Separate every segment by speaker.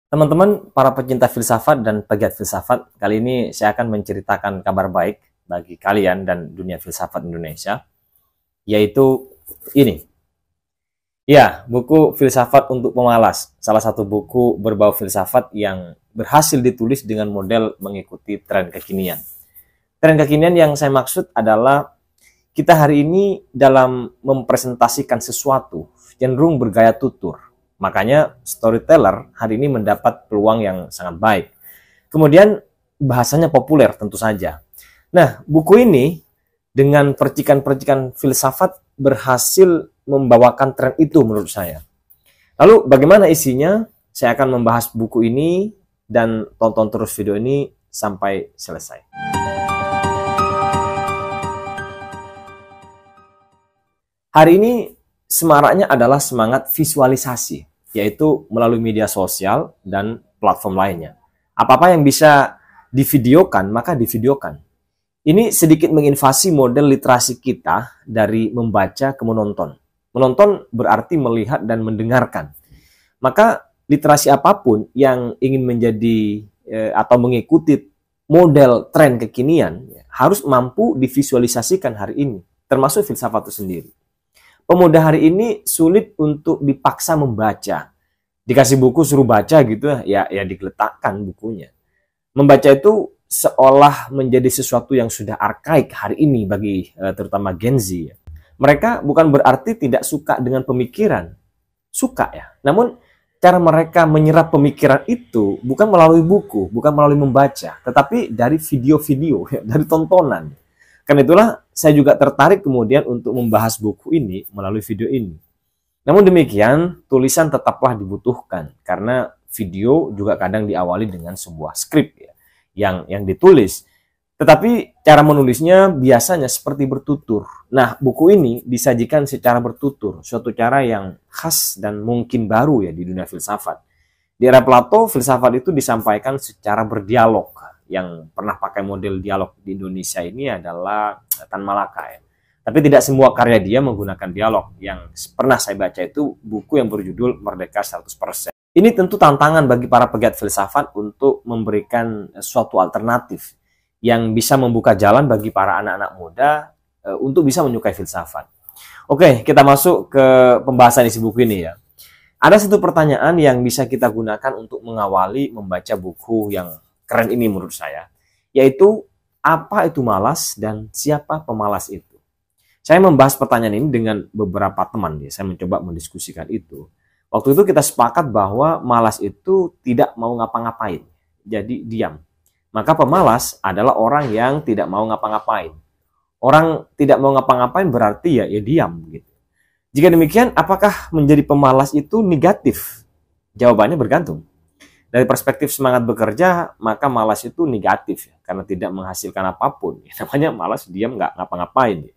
Speaker 1: Teman-teman, para pecinta filsafat dan pegiat filsafat, kali ini saya akan menceritakan kabar baik bagi kalian dan dunia filsafat Indonesia, yaitu ini. Ya, buku Filsafat untuk Pemalas, salah satu buku berbau filsafat yang berhasil ditulis dengan model mengikuti tren kekinian. Tren kekinian yang saya maksud adalah kita hari ini dalam mempresentasikan sesuatu cenderung bergaya tutur. Makanya storyteller hari ini mendapat peluang yang sangat baik. Kemudian bahasanya populer tentu saja. Nah, buku ini dengan percikan-percikan filsafat berhasil membawakan tren itu menurut saya. Lalu bagaimana isinya? Saya akan membahas buku ini dan tonton terus video ini sampai selesai. Hari ini semaraknya adalah semangat visualisasi, yaitu melalui media sosial dan platform lainnya. Apa-apa yang bisa divideokan, maka divideokan. Ini sedikit menginvasi model literasi kita dari membaca ke menonton. Menonton berarti melihat dan mendengarkan. Maka literasi apapun yang ingin menjadi atau mengikuti model tren kekinian harus mampu divisualisasikan hari ini, termasuk filsafat itu sendiri. Pemuda hari ini sulit untuk dipaksa membaca. Dikasih buku suruh baca gitu ya digeletakkan bukunya. Membaca itu seolah menjadi sesuatu yang sudah arkaik hari ini bagi terutama Gen Z. Mereka bukan berarti tidak suka dengan pemikiran. Suka ya. Namun cara mereka menyerap pemikiran itu bukan melalui buku, bukan melalui membaca, tetapi dari video-video, dari tontonan. Karena itulah saya juga tertarik kemudian untuk membahas buku ini melalui video ini. Namun demikian, tulisan tetaplah dibutuhkan karena video juga kadang diawali dengan sebuah skrip ya, yang ditulis. Tetapi cara menulisnya biasanya seperti bertutur. Nah, buku ini disajikan secara bertutur, suatu cara yang khas dan mungkin baru ya di dunia filsafat. Di era Plato, filsafat itu disampaikan secara berdialog. Yang pernah pakai model dialog di Indonesia ini adalah Tan Malaka ya. Tapi tidak semua karya dia menggunakan dialog. Yang pernah saya baca itu buku yang berjudul Merdeka 100%. Ini tentu tantangan bagi para pegiat filsafat untuk memberikan suatu alternatif yang bisa membuka jalan bagi para anak-anak muda untuk bisa menyukai filsafat. Oke, kita masuk ke pembahasan isi buku ini ya. Ada satu pertanyaan yang bisa kita gunakan untuk mengawali membaca buku yang keren ini menurut saya, yaitu apa itu malas dan siapa pemalas itu. Saya membahas pertanyaan ini dengan beberapa teman, ya. Saya mencoba mendiskusikan itu. Waktu itu kita sepakat bahwa malas itu tidak mau ngapa-ngapain, jadi diam. Maka pemalas adalah orang yang tidak mau ngapa-ngapain. Orang tidak mau ngapa-ngapain berarti ya diam gitu. Jika demikian, apakah menjadi pemalas itu negatif? Jawabannya bergantung. Dari perspektif semangat bekerja, maka malas itu negatif ya, karena tidak menghasilkan apapun. Namanya malas diam nggak ngapa-ngapain.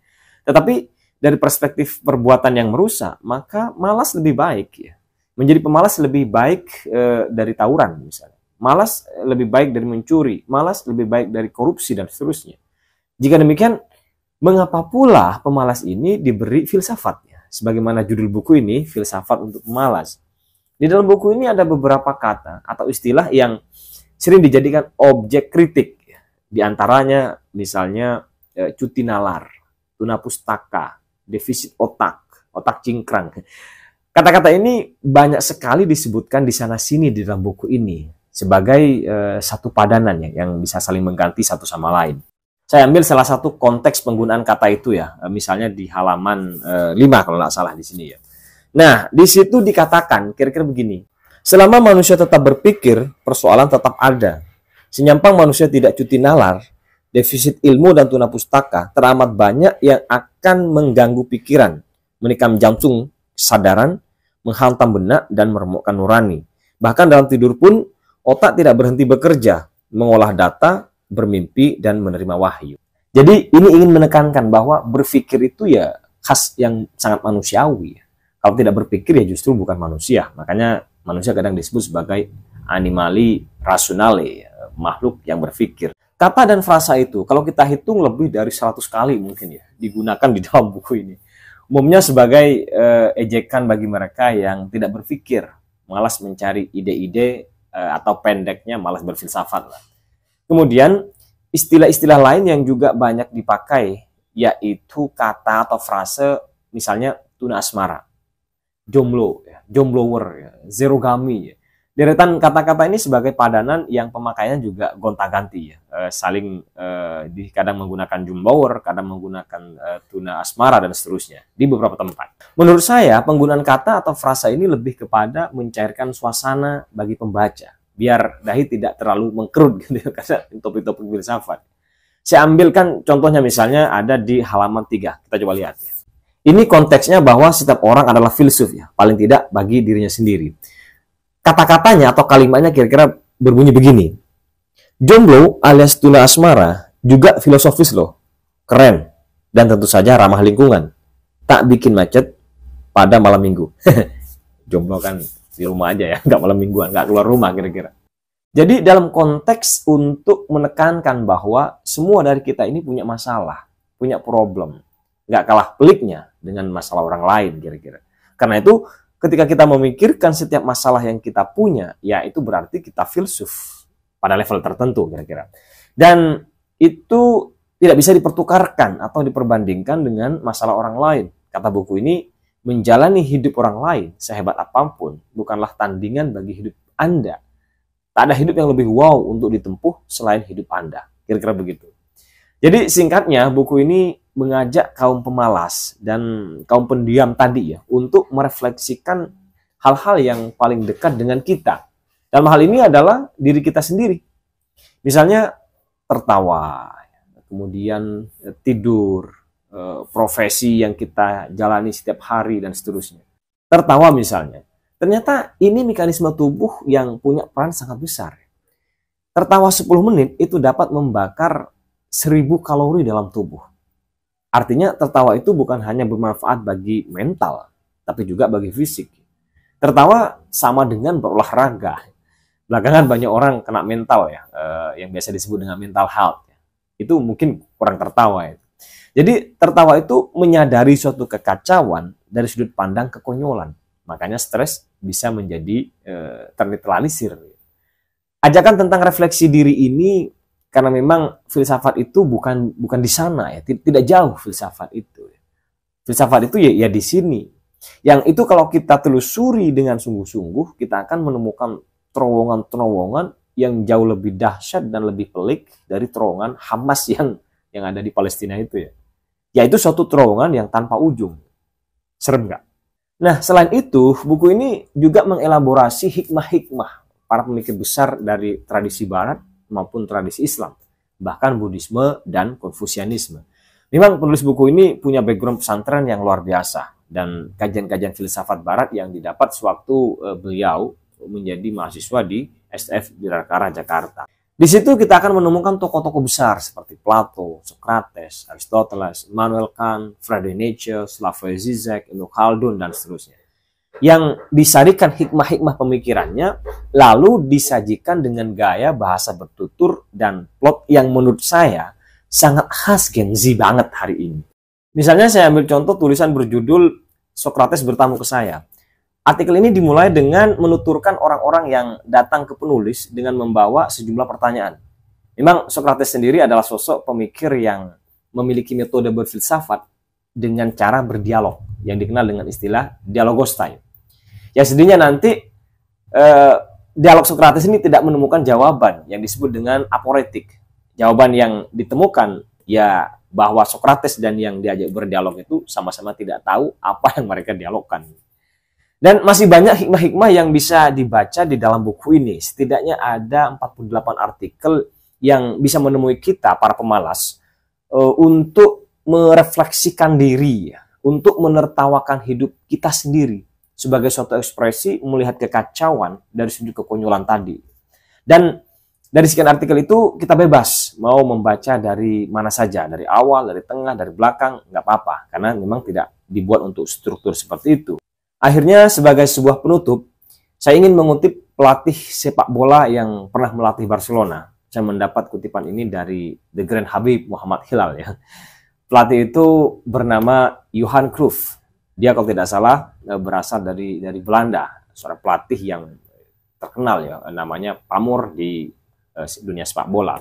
Speaker 1: Tetapi dari perspektif perbuatan yang merusak, maka malas lebih baik ya. Menjadi pemalas lebih baik dari tawuran misalnya. Malas lebih baik dari mencuri, malas lebih baik dari korupsi dan seterusnya. Jika demikian, mengapa pula pemalas ini diberi filsafatnya? Sebagaimana judul buku ini, Filsafat untuk Pemalas. Di dalam buku ini ada beberapa kata atau istilah yang sering dijadikan objek kritik. Di antaranya misalnya cuti nalar, tuna pustaka, defisit otak, otak cingkrang. Kata-kata ini banyak sekali disebutkan di sana-sini di dalam buku ini sebagai satu padanan ya, yang bisa saling mengganti satu sama lain. Saya ambil salah satu konteks penggunaan kata itu ya, misalnya di halaman 5 kalau nggak salah di sini ya. Nah, di situ dikatakan kira-kira begini. Selama manusia tetap berpikir, persoalan tetap ada. Senyampang manusia tidak cuti nalar, defisit ilmu dan tuna pustaka teramat banyak yang akan mengganggu pikiran, menikam jantung kesadaran, menghantam benak dan meremukkan nurani. Bahkan dalam tidur pun otak tidak berhenti bekerja, mengolah data, bermimpi dan menerima wahyu. Jadi ini ingin menekankan bahwa berpikir itu ya khas yang sangat manusiawi. Kalau tidak berpikir ya justru bukan manusia. Makanya manusia kadang disebut sebagai animali rationale, makhluk yang berpikir. Kata dan frasa itu kalau kita hitung lebih dari 100 kali mungkin ya digunakan di dalam buku ini. Umumnya sebagai ejekan bagi mereka yang tidak berpikir, malas mencari ide-ide atau pendeknya malas berfilsafat lah. Kemudian istilah-istilah lain yang juga banyak dipakai yaitu kata atau frase misalnya tuna asmara, jomblo, ya, jomblower, ya, zerogami. Ya. Deretan kata-kata ini sebagai padanan yang pemakaiannya juga gonta-ganti, ya, saling kadang menggunakan jomblower, kadang menggunakan tuna asmara dan seterusnya di beberapa tempat. Menurut saya penggunaan kata atau frasa ini lebih kepada mencairkan suasana bagi pembaca, biar dahi tidak terlalu mengkerut gitu ya, karena topik-topik filsafat. Saya ambilkan contohnya misalnya ada di halaman 3. Kita coba lihat ya. Ini konteksnya bahwa setiap orang adalah filsuf ya, paling tidak bagi dirinya sendiri. Kata-katanya atau kalimatnya kira-kira berbunyi begini. Jomblo alias tuna asmara juga filosofis loh. Keren. Dan tentu saja ramah lingkungan. Tak bikin macet pada malam minggu. Jomblo kan di rumah aja ya, nggak malam mingguan, nggak keluar rumah kira-kira. Jadi dalam konteks untuk menekankan bahwa semua dari kita ini punya masalah, punya problem. Nggak kalah peliknya dengan masalah orang lain kira-kira. Karena itu ketika kita memikirkan setiap masalah yang kita punya, ya itu berarti kita filsuf pada level tertentu kira-kira. Dan itu tidak bisa dipertukarkan atau diperbandingkan dengan masalah orang lain. Kata buku ini, menjalani hidup orang lain sehebat apapun bukanlah tandingan bagi hidup Anda. Tak ada hidup yang lebih wow untuk ditempuh selain hidup Anda. Kira-kira begitu. Jadi singkatnya, buku ini mengajak kaum pemalas dan kaum pendiam tadi ya untuk merefleksikan hal-hal yang paling dekat dengan kita. Dalam hal ini adalah diri kita sendiri. Misalnya tertawa, kemudian tidur, profesi yang kita jalani setiap hari dan seterusnya. Tertawa misalnya. Ternyata ini mekanisme tubuh yang punya peran sangat besar. Tertawa 10 menit itu dapat membakar 1000 kalori dalam tubuh. Artinya tertawa itu bukan hanya bermanfaat bagi mental, tapi juga bagi fisik. Tertawa sama dengan berolahraga. Belakangan banyak orang kena mental ya, yang biasa disebut dengan mental health. Itu mungkin kurang tertawa ya. Jadi tertawa itu menyadari suatu kekacauan dari sudut pandang kekonyolan. Makanya stres bisa menjadi ternetralisir. Ajakan tentang refleksi diri ini karena memang filsafat itu bukan di sana ya, tidak jauh filsafat itu. Filsafat itu ya di sini. Yang itu kalau kita telusuri dengan sungguh-sungguh, kita akan menemukan terowongan-terowongan yang jauh lebih dahsyat dan lebih pelik dari terowongan Hamas yang ada di Palestina itu ya. Yaitu suatu terowongan yang tanpa ujung. Serem nggak? Nah, selain itu, buku ini juga mengelaborasi hikmah-hikmah para pemikir besar dari tradisi Barat maupun tradisi Islam, bahkan Buddhisme dan Konfusianisme. Memang penulis buku ini punya background pesantren yang luar biasa dan kajian-kajian filsafat Barat yang didapat sewaktu beliau menjadi mahasiswa di STF Bhirakara, Jakarta. Di situ kita akan menemukan tokoh-tokoh besar seperti Plato, Socrates, Aristoteles, Immanuel Kant, Friedrich Nietzsche, Slavoj Žižek, Ibnu Khaldun, dan seterusnya. Yang disadikan hikmah-hikmah pemikirannya, lalu disajikan dengan gaya bahasa bertutur dan plot yang menurut saya sangat khas Gen Z banget hari ini. Misalnya saya ambil contoh tulisan berjudul Socrates bertamu ke saya. Artikel ini dimulai dengan menuturkan orang-orang yang datang ke penulis dengan membawa sejumlah pertanyaan. Memang Socrates sendiri adalah sosok pemikir yang memiliki metode berfilsafat dengan cara berdialog yang dikenal dengan istilah dialogos time. Ya sedihnya nanti dialog Socrates ini tidak menemukan jawaban yang disebut dengan aporetik. Jawaban yang ditemukan ya bahwa Socrates dan yang diajak berdialog itu sama-sama tidak tahu apa yang mereka dialogkan. Dan masih banyak hikmah-hikmah yang bisa dibaca di dalam buku ini. Setidaknya ada 48 artikel yang bisa menemui kita, para pemalas, untuk merefleksikan diri, untuk menertawakan hidup kita sendiri sebagai suatu ekspresi melihat kekacauan dari sudut kekonyolan tadi. Dan dari sekian artikel itu kita bebas mau membaca dari mana saja, dari awal, dari tengah, dari belakang, nggak apa-apa. Karena memang tidak dibuat untuk struktur seperti itu. Akhirnya sebagai sebuah penutup, saya ingin mengutip pelatih sepak bola yang pernah melatih Barcelona. Saya mendapat kutipan ini dari The Grand Habib Muhammad Hilal ya. Pelatih itu bernama Johan Cruyff. Dia kalau tidak salah berasal dari Belanda, seorang pelatih yang terkenal ya, namanya pamor di dunia sepak bola.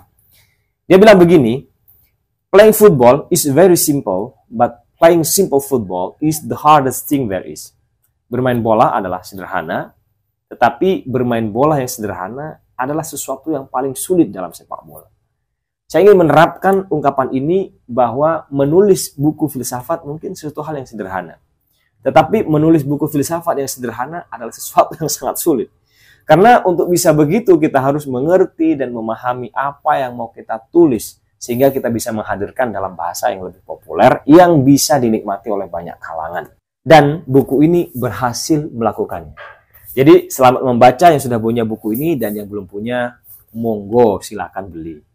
Speaker 1: Dia bilang begini, playing football is very simple, but playing simple football is the hardest thing there is. Bermain bola adalah sederhana, tetapi bermain bola yang sederhana adalah sesuatu yang paling sulit dalam sepak bola. Saya ingin menerapkan ungkapan ini bahwa menulis buku filsafat mungkin sesuatu hal yang sederhana. Tetapi menulis buku filsafat yang sederhana adalah sesuatu yang sangat sulit. Karena untuk bisa begitu kita harus mengerti dan memahami apa yang mau kita tulis, sehingga kita bisa menghadirkan dalam bahasa yang lebih populer yang bisa dinikmati oleh banyak kalangan. Dan buku ini berhasil melakukannya. Jadi selamat membaca yang sudah punya buku ini, dan yang belum punya, monggo silakan beli.